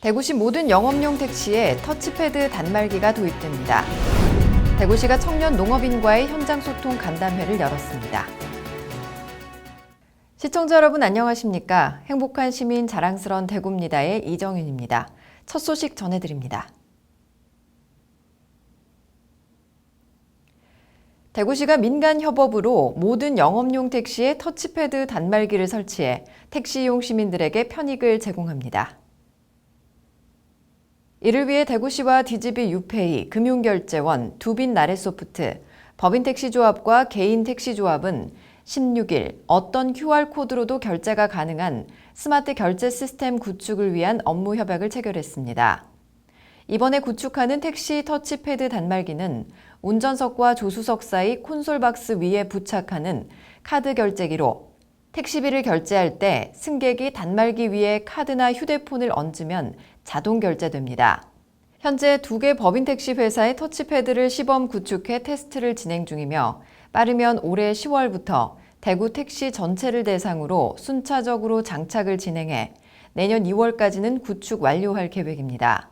대구시 모든 영업용 택시에 터치패드 단말기가 도입됩니다. 대구시가 청년 농업인과의 현장 소통 간담회를 열었습니다. 시청자 여러분 안녕하십니까? 행복한 시민 자랑스러운 대구입니다의 이정윤입니다. 첫 소식 전해드립니다. 대구시가 민간협업으로 모든 영업용 택시에 터치패드 단말기를 설치해 택시 이용 시민들에게 편익을 제공합니다. 이를 위해 대구시와 DGB 유페이, 금융결제원, 두빈나래소프트, 법인택시조합과 개인택시조합은 16일 어떤 QR코드로도 결제가 가능한 스마트 결제 시스템 구축을 위한 업무 협약을 체결했습니다. 이번에 구축하는 택시 터치패드 단말기는 운전석과 조수석 사이 콘솔박스 위에 부착하는 카드 결제기로 택시비를 결제할 때 승객이 단말기 위에 카드나 휴대폰을 얹으면 자동 결제됩니다. 현재 2개 법인택시 회사의 터치패드를 시범 구축해 테스트를 진행 중이며 빠르면 올해 10월부터 대구 택시 전체를 대상으로 순차적으로 장착을 진행해 내년 2월까지는 구축 완료할 계획입니다.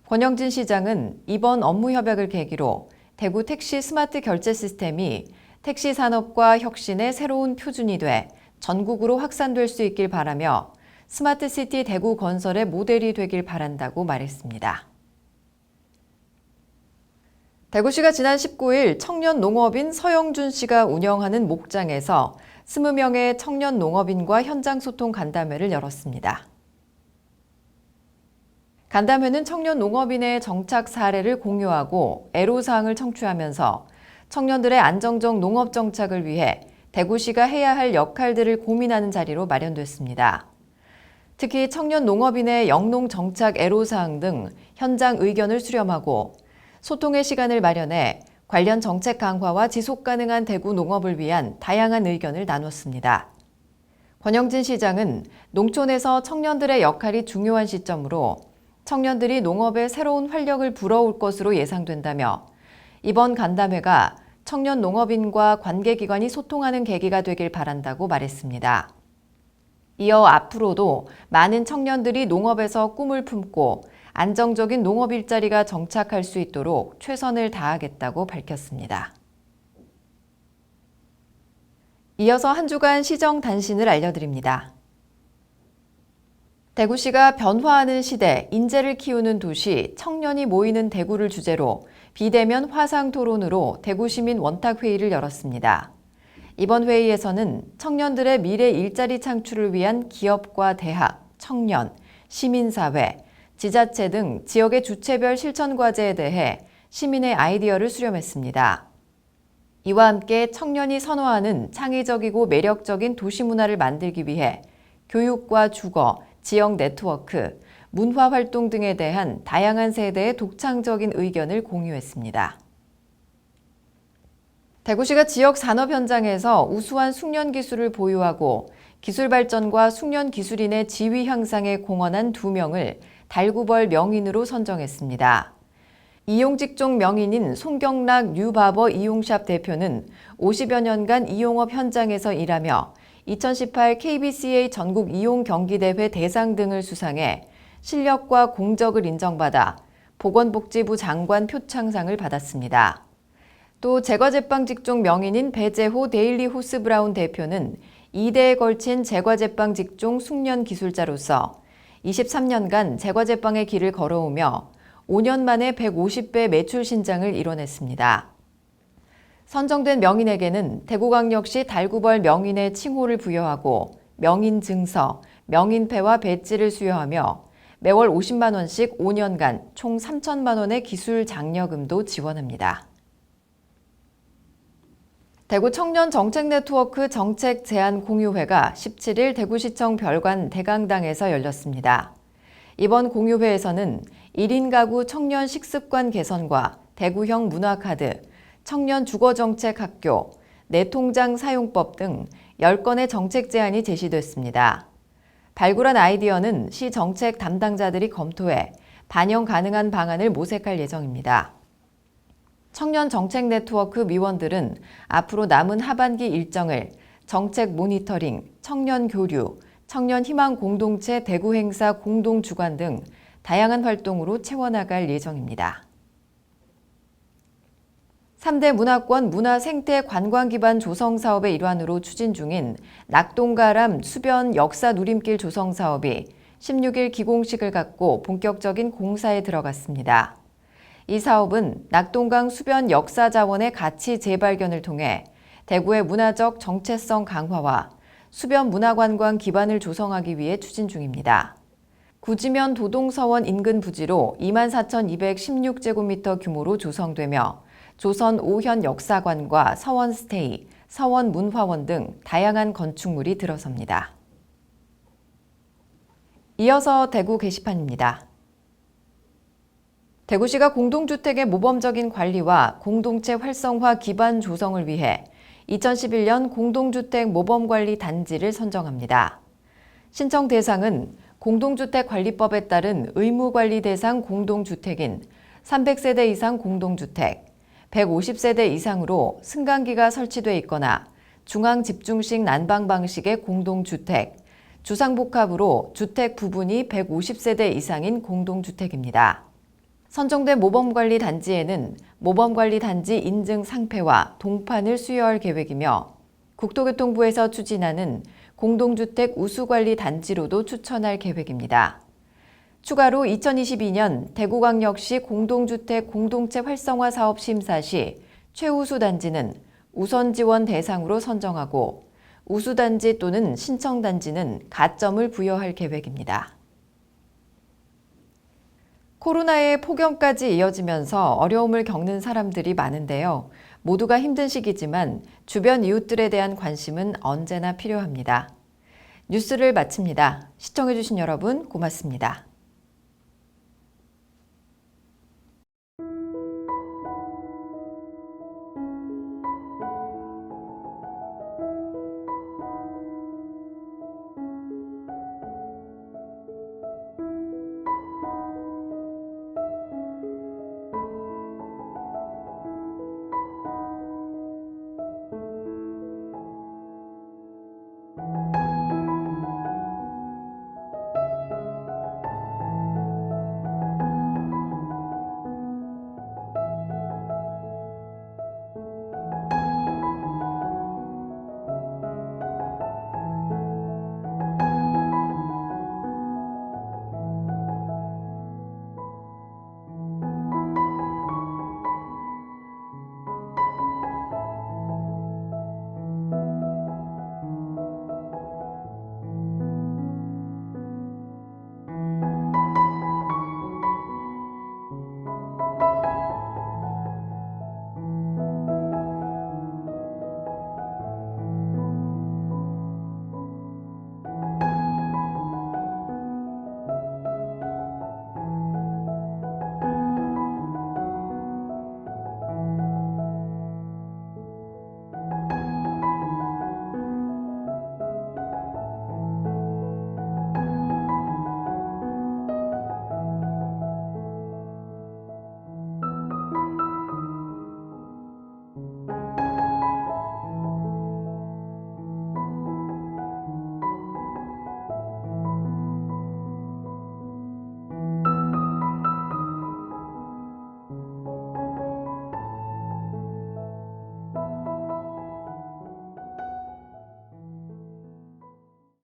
권영진 시장은 이번 업무 협약을 계기로 대구 택시 스마트 결제 시스템이 택시 산업과 혁신의 새로운 표준이 돼 전국으로 확산될 수 있길 바라며 스마트시티 대구 건설의 모델이 되길 바란다고 말했습니다. 대구시가 지난 19일 청년 농업인 서영준 씨가 운영하는 목장에서 20명의 청년 농업인과 현장 소통 간담회를 열었습니다. 간담회는 청년 농업인의 정착 사례를 공유하고 애로사항을 청취하면서 청년들의 안정적 농업 정착을 위해 대구시가 해야 할 역할들을 고민하는 자리로 마련됐습니다. 특히 청년 농업인의 영농 정착 애로사항 등 현장 의견을 수렴하고 소통의 시간을 마련해 관련 정책 강화와 지속 가능한 대구 농업을 위한 다양한 의견을 나눴습니다. 권영진 시장은 농촌에서 청년들의 역할이 중요한 시점으로 청년들이 농업에 새로운 활력을 불어올 것으로 예상된다며 이번 간담회가 청년 농업인과 관계기관이 소통하는 계기가 되길 바란다고 말했습니다. 이어 앞으로도 많은 청년들이 농업에서 꿈을 품고 안정적인 농업 일자리가 정착할 수 있도록 최선을 다하겠다고 밝혔습니다. 이어서 한 주간 시정 단신을 알려드립니다. 대구시가 변화하는 시대, 인재를 키우는 도시, 청년이 모이는 대구를 주제로 비대면 화상 토론으로 대구시민 원탁회의를 열었습니다. 이번 회의에서는 청년들의 미래 일자리 창출을 위한 기업과 대학, 청년, 시민사회, 지자체 등 지역의 주체별 실천 과제에 대해 시민의 아이디어를 수렴했습니다. 이와 함께 청년이 선호하는 창의적이고 매력적인 도시 문화를 만들기 위해 교육과 주거, 지역 네트워크, 문화 활동 등에 대한 다양한 세대의 독창적인 의견을 공유했습니다. 대구시가 지역 산업 현장에서 우수한 숙련 기술을 보유하고 기술 발전과 숙련 기술인의 지위 향상에 공헌한 2명을 달구벌 명인으로 선정했습니다. 이용직종 명인인 송경락 뉴바버 이용샵 대표는 50여 년간 이용업 현장에서 일하며 2018 KBCA 전국 이용 경기대회 대상 등을 수상해 실력과 공적을 인정받아 보건복지부 장관 표창상을 받았습니다. 또 제과제빵 직종 명인인 배재호 데일리 호스브라운 대표는 2대에 걸친 제과제빵 직종 숙련 기술자로서 23년간 제과제빵의 길을 걸어오며 5년 만에 150배 매출 신장을 이뤄냈습니다. 선정된 명인에게는 대구광역시 달구벌 명인의 칭호를 부여하고 명인 증서, 명인패와 배지를 수여하며 매월 50만 원씩 5년간 총 3천만 원의 기술 장려금도 지원합니다. 대구 청년 정책 네트워크 정책 제안 공유회가 17일 대구시청 별관 대강당에서 열렸습니다. 이번 공유회에서는 1인 가구 청년 식습관 개선과 대구형 문화카드, 청년 주거정책 학교, 내통장 사용법 등 10건의 정책 제안이 제시됐습니다. 발굴한 아이디어는 시 정책 담당자들이 검토해 반영 가능한 방안을 모색할 예정입니다. 청년 정책 네트워크 위원들은 앞으로 남은 하반기 일정을 정책 모니터링, 청년 교류, 청년 희망 공동체 대구 행사 공동 주관 등 다양한 활동으로 채워나갈 예정입니다. 3대 문화권 문화생태 관광 기반 조성 사업의 일환으로 추진 중인 낙동가람 수변 역사 누림길 조성 사업이 16일 기공식을 갖고 본격적인 공사에 들어갔습니다. 이 사업은 낙동강 수변 역사 자원의 가치 재발견을 통해 대구의 문화적 정체성 강화와 수변 문화관광 기반을 조성하기 위해 추진 중입니다. 구지면 도동서원 인근 부지로 24,216제곱미터 규모로 조성되며 조선 5현 역사관과 서원 스테이, 서원 문화원 등 다양한 건축물이 들어섭니다. 이어서 대구 게시판입니다. 대구시가 공동주택의 모범적인 관리와 공동체 활성화 기반 조성을 위해 2011년 공동주택 모범관리 단지를 선정합니다. 신청 대상은 공동주택관리법에 따른 의무관리 대상 공동주택인 300세대 이상 공동주택, 150세대 이상으로 승강기가 설치돼 있거나 중앙집중식 난방 방식의 공동주택, 주상복합으로 주택 부분이 150세대 이상인 공동주택입니다. 선정된 모범관리 단지에는 모범관리 단지 인증 상패와 동판을 수여할 계획이며 국토교통부에서 추진하는 공동주택 우수관리 단지로도 추천할 계획입니다. 추가로 2022년 대구광역시 공동주택 공동체 활성화 사업 심사 시 최우수 단지는 우선 지원 대상으로 선정하고 우수단지 또는 신청단지는 가점을 부여할 계획입니다. 코로나의 폭염까지 이어지면서 어려움을 겪는 사람들이 많은데요. 모두가 힘든 시기지만 주변 이웃들에 대한 관심은 언제나 필요합니다. 뉴스를 마칩니다. 시청해주신 여러분 고맙습니다.